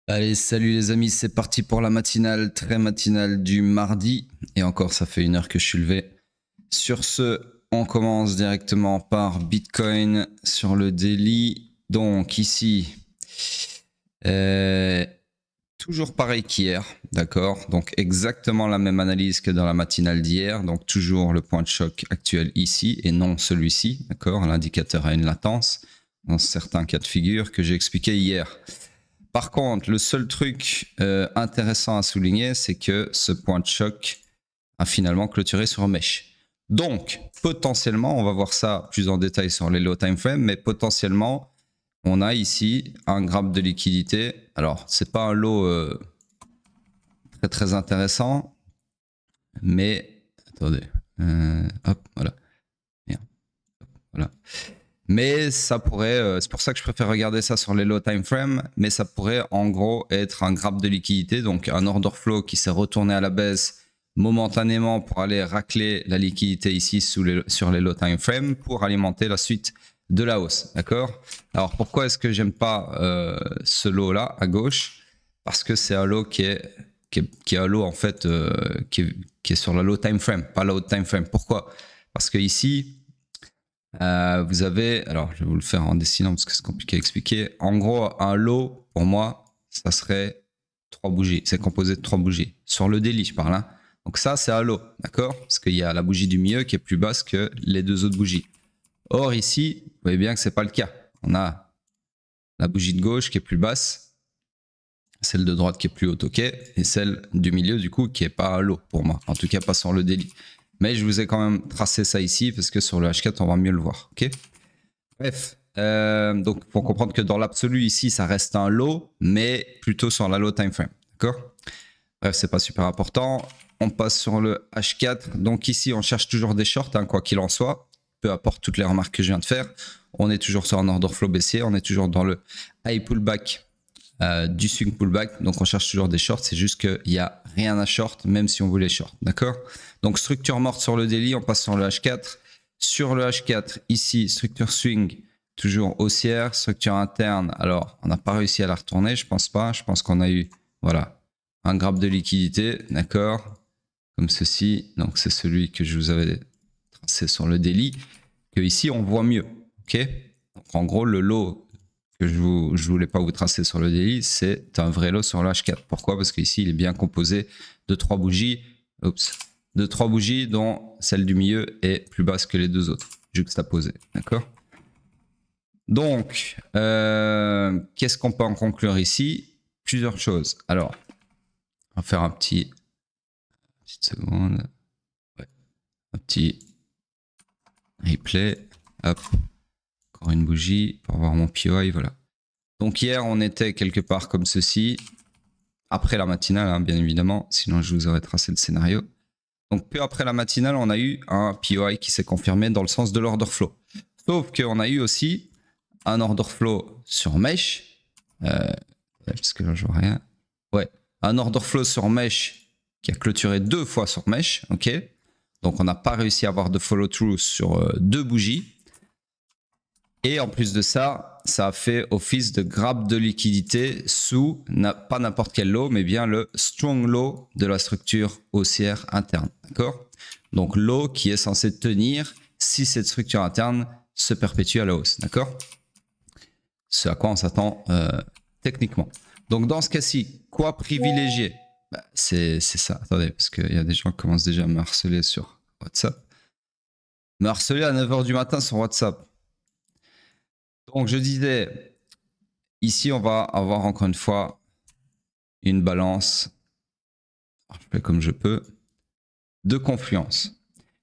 Allez, salut les amis, c'est parti pour la matinale, très matinale du mardi. Et encore, ça fait 1 heure que je suis levé. Sur ce, on commence directement par Bitcoin sur le daily. Donc ici, euh, toujours pareil qu'hier, d'accord. Donc exactement la même analyse que dans la matinale d'hier. Donc toujours le point de choc actuel ici et non celui-ci, d'accord. L'indicateur a une latence dans certains cas de figure que j'ai expliqué hier. Par contre, le seul truc intéressant à souligner, c'est que ce point de choc a finalement clôturé sur mesh. Donc, potentiellement, on va voir ça plus en détail sur les low time frame, mais potentiellement, on a ici un graphe de liquidité. Alors, c'est pas un lot très très intéressant, mais attendez, hop, voilà. Merde. Hop, voilà. Mais ça pourrait, c'est pour ça que je préfère regarder ça sur les low time frame, mais ça pourrait en gros être un graphe de liquidité, donc un order flow qui s'est retourné à la baisse momentanément pour aller racler la liquidité ici sur les low time frame pour alimenter la suite de la hausse, d'accord. Alors pourquoi est-ce que j'aime pas ce lot là à gauche? Parce que c'est un lot qui est un lot en fait qui est sur la low time frame, pas la haut time frame. Pourquoi? Parce que ici vous avez, alors je vais vous le faire en dessinant parce que c'est compliqué à expliquer. En gros, un lot, pour moi, ça serait 3 bougies. C'est composé de 3 bougies. Sur le daily, je parle. Hein. Donc ça, c'est un lot, d'accord? Parce qu'il y a la bougie du milieu qui est plus basse que les deux autres bougies. Or, ici, vous voyez bien que c'est pas le cas. On a la bougie de gauche qui est plus basse, celle de droite qui est plus haute, ok, et celle du milieu, du coup, qui est pas un lot pour moi. En tout cas, pas sur le daily. Mais je vous ai quand même tracé ça ici parce que sur le H4, on va mieux le voir. Ok. Bref, donc pour comprendre que dans l'absolu ici, ça reste un lot, mais plutôt sur la low time frame. D'accord. Bref, c'est pas super important. On passe sur le H4. Donc ici, on cherche toujours des shorts, hein, quoi qu'il en soit. Peu importe toutes les remarques que je viens de faire. On est toujours sur un order flow baissier. On est toujours dans le high pullback du swing pullback. Donc on cherche toujours des shorts. C'est juste qu'il n'y a rien à short, même si on voulait short. D'accord. Donc structure morte sur le daily. On passe sur le H4. Sur le H4, ici, structure swing, toujours haussière. Structure interne, alors on n'a pas réussi à la retourner, je pense pas. Je pense qu'on a eu, voilà, un graphe de liquidité, d'accord, comme ceci. Donc c'est celui que je vous avais tracé sur le daily. Que ici on voit mieux, ok. Donc en gros le lot que je voulais pas vous tracer sur le daily, c'est un vrai lot sur le H4. Pourquoi? Parce qu'ici il est bien composé de 3 bougies. Oups. De 3 bougies dont celle du milieu est plus basse que les deux autres, juxtaposées, d'accord. Donc, qu'est-ce qu'on peut en conclure ici? Plusieurs choses. Alors, on va faire un petite seconde. Ouais. Un petit replay. Hop. Encore une bougie pour voir mon POI. Voilà. Donc hier, on était quelque part comme ceci. Après la matinale, hein, bien évidemment. Sinon, je vous aurais tracé le scénario. Donc peu après la matinale, on a eu un POI qui s'est confirmé dans le sens de l'order flow. Sauf qu'on a eu aussi un order flow sur mesh. Parce que là, je vois rien. Ouais, un order flow sur mesh qui a clôturé 2 fois sur mesh. Ok. Donc on n'a pas réussi à avoir de follow through sur 2 bougies. Et en plus de ça, ça a fait office de grappe de liquidité sous, pas n'importe quel lot, mais bien le strong low de la structure haussière interne. D'accord? Donc l'eau qui est censé tenir si cette structure interne se perpétue à la hausse. D'accord? Ce à quoi on s'attend techniquement. Donc dans ce cas-ci, quoi privilégier? Bah, c'est ça. Attendez, parce qu'il y a des gens qui commencent déjà à me harceler sur WhatsApp. Me harceler à 9 h du matin sur WhatsApp. Donc je disais, ici on va avoir encore une fois une balance, je fais comme je peux, de confluence,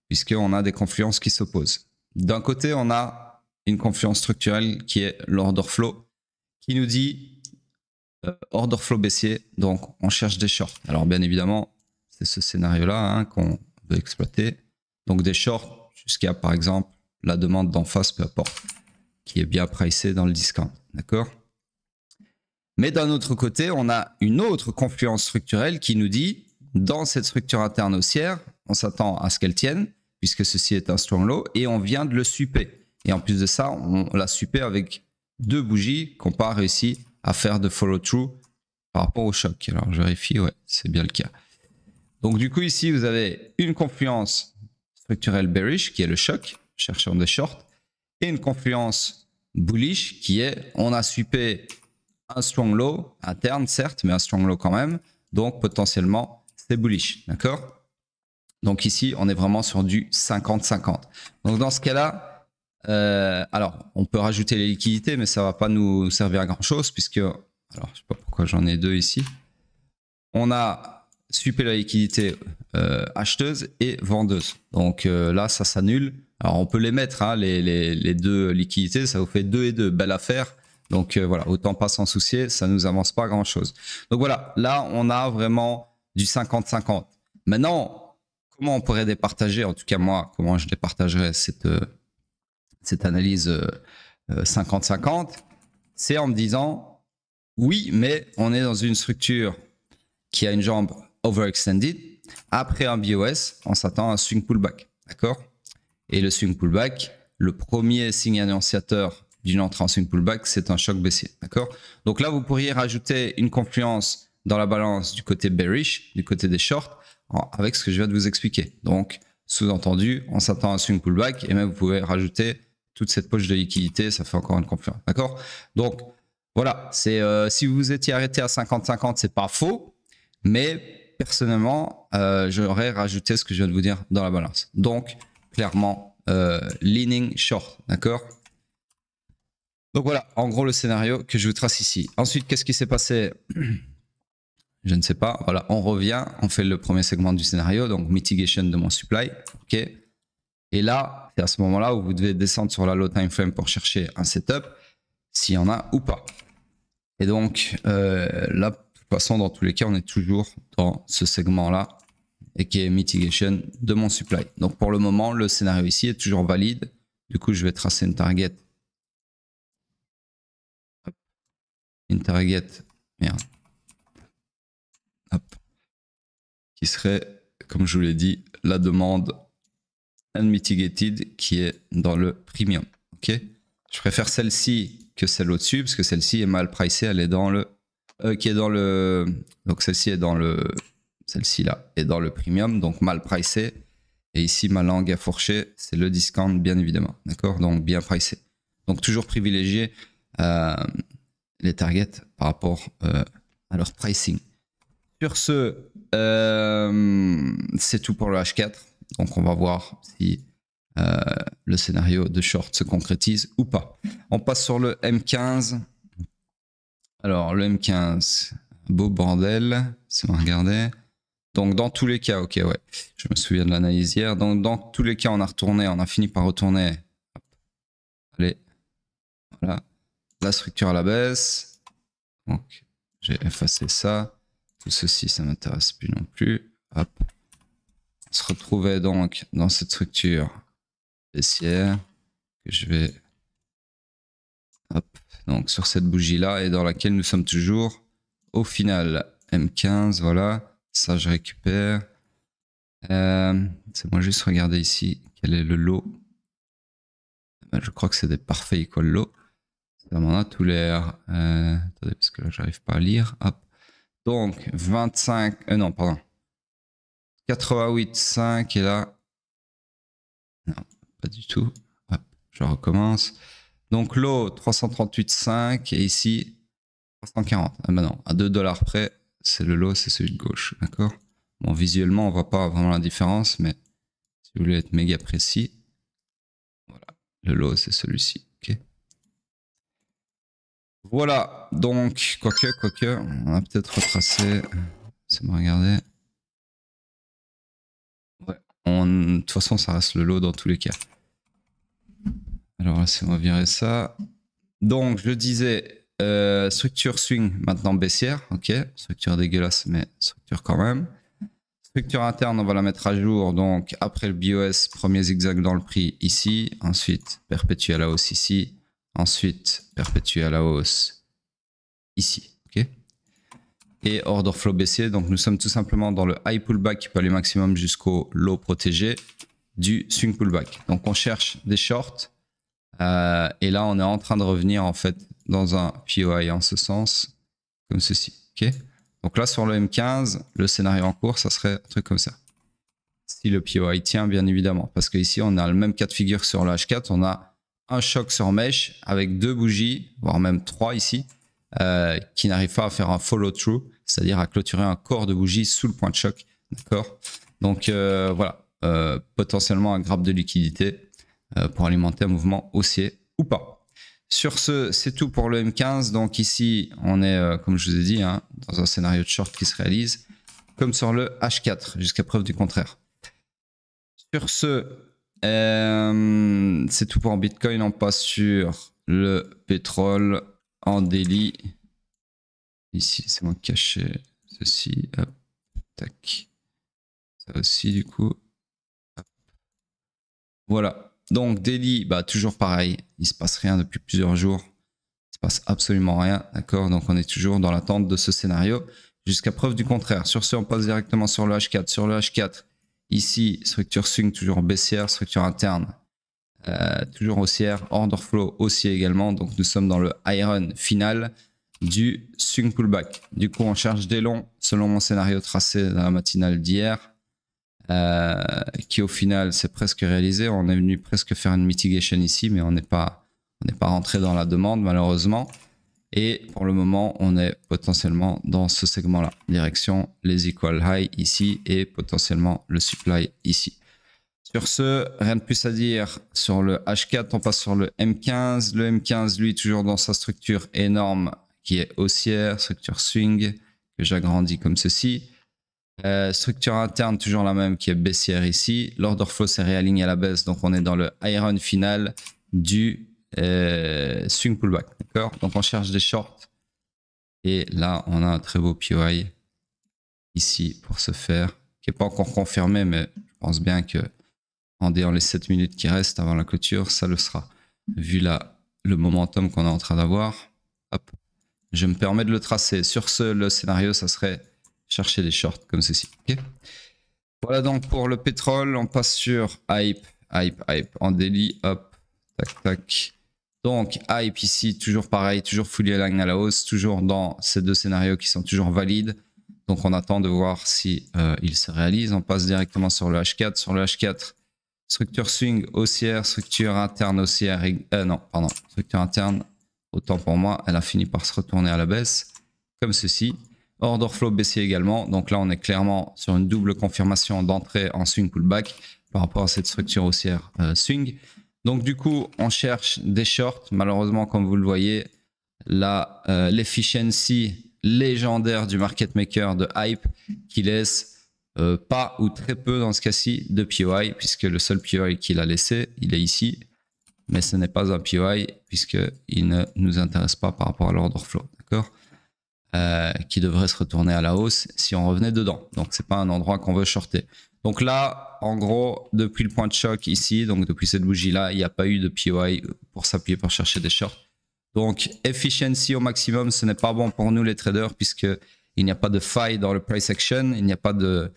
puisqu'on a des confluences qui s'opposent. D'un côté, on a une confluence structurelle qui est l'order flow, qui nous dit order flow baissier, donc on cherche des shorts. Alors bien évidemment, c'est ce scénario-là hein, qu'on veut exploiter. Donc des shorts jusqu'à par exemple la demande d'en face, peu importe, qui est bien pricé dans le discount. D'accord? Mais d'un autre côté, on a une autre confluence structurelle qui nous dit, dans cette structure interne haussière, on s'attend à ce qu'elle tienne, puisque ceci est un strong low, et on vient de le super. Et en plus de ça, on l'a supé avec 2 bougies qu'on n'a pas réussi à faire de follow-through par rapport au choc. Alors je vérifie, ouais, c'est bien le cas. Donc du coup ici vous avez une confluence structurelle bearish qui est le choc, chercheur de short, et une confluence bullish qui est on a sweepé un strong low interne certes, mais un strong low quand même, donc potentiellement c'est bullish, d'accord? Donc ici on est vraiment sur du 50-50. Donc dans ce cas-là, alors on peut rajouter les liquidités, mais ça va pas nous servir à grand chose puisque, alors je sais pas pourquoi j'en ai deux ici, on a sweepé la liquidité acheteuse et vendeuse. Donc là ça s'annule. Alors on peut les mettre, hein, les deux liquidités, ça vous fait 2 et 2, belle affaire. Donc voilà, autant pas s'en soucier, ça nous avance pas grand chose. Donc voilà, là on a vraiment du 50-50. Maintenant, comment on pourrait départager, en tout cas moi, comment je départagerais cette analyse 50-50, c'est en me disant, oui, mais on est dans une structure qui a une jambe overextended. Après un BOS, on s'attend à un swing pullback, d'accord? Et le swing pullback, le premier signe annonciateur d'une entrée en swing pullback, c'est un choc baissier, d'accord? Donc là, vous pourriez rajouter une confluence dans la balance du côté bearish, du côté des shorts, avec ce que je viens de vous expliquer. Donc, sous-entendu, on s'attend à un swing pullback et même vous pouvez rajouter toute cette poche de liquidité, ça fait encore une confluence, d'accord? Donc, voilà, c'est si vous vous étiez arrêté à 50-50, c'est pas faux, mais personnellement, j'aurais rajouté ce que je viens de vous dire dans la balance. Donc, clairement, leaning short, d'accord? Donc voilà, en gros, le scénario que je vous trace ici. Ensuite, qu'est-ce qui s'est passé? Je ne sais pas. Voilà, on revient, on fait le premier segment du scénario, donc mitigation de mon supply, ok? Et là, c'est à ce moment-là où vous devez descendre sur la low time frame pour chercher un setup, s'il y en a ou pas. Et donc, là, de toute façon, dans tous les cas, on est toujours dans ce segment-là, et qui est mitigation de mon supply. Donc, pour le moment, le scénario ici est toujours valide. Du coup, je vais tracer une target. Hop. Une target, merde. Hop. Qui serait, comme je vous l'ai dit, la demande unmitigated qui est dans le premium. Ok, je préfère celle-ci que celle au-dessus parce que celle-ci est mal pricée, elle est dans le donc celle-ci est dans le celle-ci là est dans le premium, donc mal pricée, et ici ma langue à fourcher, c'est le discount bien évidemment, d'accord, donc bien pricé. Donc toujours privilégier les targets par rapport à leur pricing. Sur ce, c'est tout pour le H4. Donc, on va voir si le scénario de short se concrétise ou pas. On passe sur le M15. Alors, le M15, beau bordel, si on regardait. Donc, dans tous les cas, ok, ouais, je me souviens de l'analyse hier. Donc, dans tous les cas, on a fini par retourner. Hop. Allez, voilà, la structure à la baisse. Donc, j'ai effacé ça. Tout ceci, ça m'intéresse plus non plus. Hop. On se retrouvait donc dans cette structure baissière que je vais, hop, donc sur cette bougie là et dans laquelle nous sommes toujours au final. M15, voilà, ça je récupère. C'est moi juste regarder ici quel est le lot. Je crois que c'est des parfaits equal low. Ça m'en a tout l'air. Attendez, parce que là j'arrive pas à lire. Hop. Donc 25, non pardon, 88,5 et là, non, pas du tout. Hop, je recommence. Donc l'eau 338,5 et ici 340. Ah ben non, à 2 $ près, c'est le lot, c'est celui de gauche, d'accord? Bon, visuellement, on voit pas vraiment la différence, mais si vous voulez être méga précis, voilà, le lot, c'est celui-ci, ok? Voilà, donc, quoique, on a peut-être retracé, c'est bon, regardez. Ouais, de toute façon, ça reste le lot dans tous les cas. Alors, laissez-moi virer ça. Donc, je disais, structure swing maintenant baissière, ok, structure dégueulasse, mais structure quand même. Structure interne, on va la mettre à jour, donc après le BOS, premier zigzag dans le prix ici, ensuite perpétuer à la hausse ici, ensuite perpétuer à la hausse ici, ok. Et order flow baissier, donc nous sommes tout simplement dans le high pullback qui peut aller maximum jusqu'au low protégé du swing pullback. Donc on cherche des shorts et là on est en train de revenir en fait dans un POI en ce sens, comme ceci, Ok. Donc là, sur le M15, le scénario en cours, ça serait un truc comme ça. Si le POI tient, bien évidemment. Parce qu'ici, on a le même cas de figure sur le H4. On a un choc sur mèche avec 2 bougies, voire même 3 ici, qui n'arrivent pas à faire un follow-through, c'est-à-dire à clôturer un corps de bougie sous le point de choc. D'accord. Donc voilà, potentiellement un grappe de liquidité pour alimenter un mouvement haussier ou pas. Sur ce, c'est tout pour le M15. Donc ici, on est, comme je vous ai dit, hein, dans un scénario de short qui se réalise, comme sur le H4, jusqu'à preuve du contraire. Sur ce, c'est tout pour Bitcoin. On passe sur le pétrole en daily. Ici, c'est moi caché ceci. Hop, tac. Ça aussi, du coup. Hop. Voilà. Donc, daily, bah, toujours pareil. Il ne se passe rien depuis plusieurs jours. Il ne se passe absolument rien. D'accord. Donc, on est toujours dans l'attente de ce scénario jusqu'à preuve du contraire. Sur ce, on passe directement sur le H4. Sur le H4, ici, structure swing toujours baissière, structure interne toujours haussière, order flow haussier également. Donc, nous sommes dans le high run final du swing pullback. Du coup, on cherche des longs selon mon scénario tracé dans la matinale d'hier. Qui au final s'est presque réalisé. On est venu presque faire une mitigation ici, mais on n'est pas rentré dans la demande malheureusement. Et pour le moment, on est potentiellement dans ce segment-là. Direction les equal high ici et potentiellement le supply ici. Sur ce, rien de plus à dire sur le H4. On passe sur le M15. Le M15, lui, toujours dans sa structure énorme qui est haussière, structure swing que j'agrandis comme ceci. Structure interne toujours la même qui est baissière ici. L'order flow s'est réaligné à la baisse, donc on est dans le high run final du swing pullback. D'accord. Donc on cherche des shorts et là on a un très beau POI ici pour ce faire, qui n'est pas encore confirmé, mais je pense bien que en déant les 7 minutes qui restent avant la clôture, ça le sera. Vu là le momentum qu'on est en train d'avoir, hop, je me permets de le tracer. Sur ce, le scénario, ça serait chercher des shorts comme ceci. Okay. Voilà donc pour le pétrole. On passe sur hype en daily. Hop, tac, tac. Donc hype ici, toujours pareil, toujours fully aligned à la hausse, toujours dans ces deux scénarios qui sont toujours valides. Donc on attend de voir si il se réalise. On passe directement sur le H4. Sur le H4, structure swing haussière, structure interne haussière. Non, pardon, structure interne, autant pour moi, elle a fini par se retourner à la baisse, comme ceci. Order flow baissier également. Donc là, on est clairement sur une double confirmation d'entrée en swing pullback par rapport à cette structure haussière swing. Donc du coup, on cherche des shorts. Malheureusement, comme vous le voyez, là, l'efficiency légendaire du market maker de hype qui laisse pas ou très peu dans ce cas-ci de POI, puisque le seul POI qu'il a laissé, il est ici. Mais ce n'est pas un POI puisqu'il ne nous intéresse pas par rapport à l'order flow. D'accord ? Qui devrait se retourner à la hausse si on revenait dedans. Donc, c'est pas un endroit qu'on veut shorter. Donc là, en gros, depuis le point de choc ici, donc depuis cette bougie-là, il n'y a pas eu de POI pour s'appuyer pour chercher des shorts. Donc, efficiency au maximum, ce n'est pas bon pour nous les traders puisqu'il n'y a pas de faille dans le price action, il n'y a pas de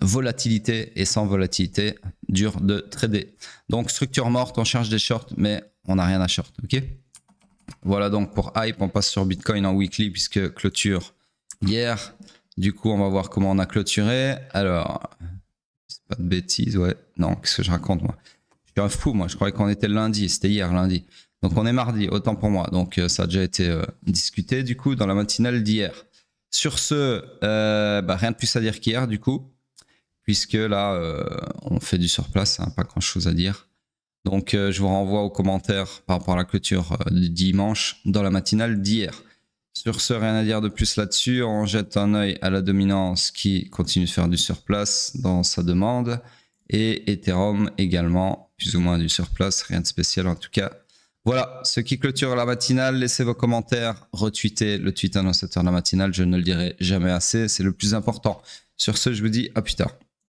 volatilité et sans volatilité, dur de trader. Donc, structure morte, on cherche des shorts, mais on n'a rien à short. Ok ? Voilà donc pour hype, on passe sur Bitcoin en weekly puisque clôture hier. Du coup, on va voir comment on a clôturé. Alors, c'est pas de bêtises, ouais. Non, qu'est-ce que je raconte moi? Je suis un fou, moi. Je croyais qu'on était lundi, c'était hier lundi. Donc on est mardi, autant pour moi. Donc ça a déjà été discuté du coup dans la matinale d'hier. Sur ce, rien de plus à dire qu'hier du coup, puisque là, on fait du surplace, hein, pas grand-chose à dire. Donc, je vous renvoie aux commentaires par rapport à la clôture du dimanche dans la matinale d'hier. Sur ce, rien à dire de plus là-dessus. On jette un œil à la dominance qui continue de faire du surplace dans sa demande. Et Ethereum également, plus ou moins du surplace, rien de spécial en tout cas. Voilà, ce qui clôture la matinale. Laissez vos commentaires, retweetez le tweet annonciateur de la matinale. Je ne le dirai jamais assez, c'est le plus important. Sur ce, je vous dis à plus tard.